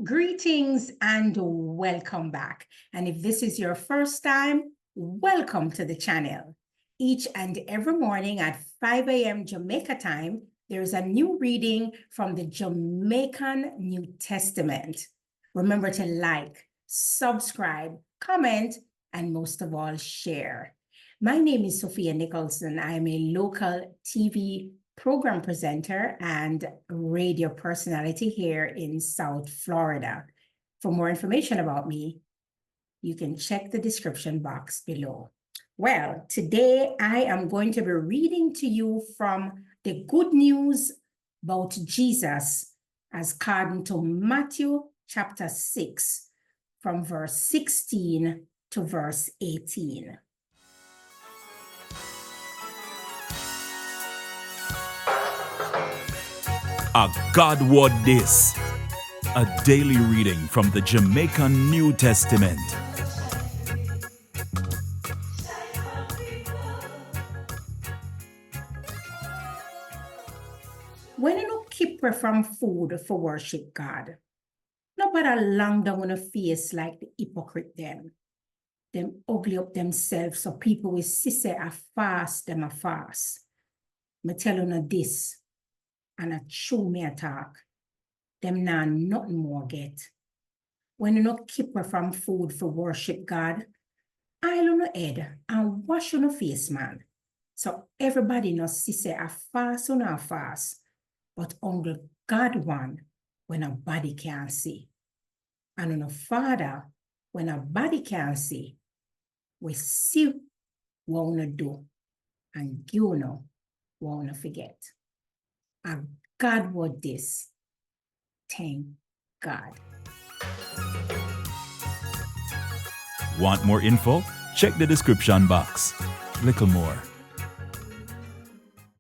Greetings and welcome back. And if this is your first time, welcome to the channel. Each and every morning at 5 a.m. Jamaica time, there is a new reading from the Jamaican New Testament. Remember to like, subscribe, comment, and most of all, share. My name is Sophia Nicholson. I am a local TV program presenter and radio personality here in South Florida. For more information about me, you can check the description box below. Well, today I am going to be reading to you from the good news about Jesus as according to Matthew chapter 6, from verse 16 to verse 18. A God Word This, a daily reading from the Jamaican New Testament. When you no keep from food for worship God, nobody long down on a face like the hypocrite them. Them ugly up themselves so people will see say a fast, them a fast. Me tell you this, and a true me a talk. Them now nothing more get. When you no keep from food for worship God, I'll on your head and wash on your face, man. So everybody no see say a fast or not fast, but only God one when a body can't see. And on a Father, when a body can't see, we see what we do and you know what we forget. And God Word This. Thank God. Want more info? Check the description box. Little more.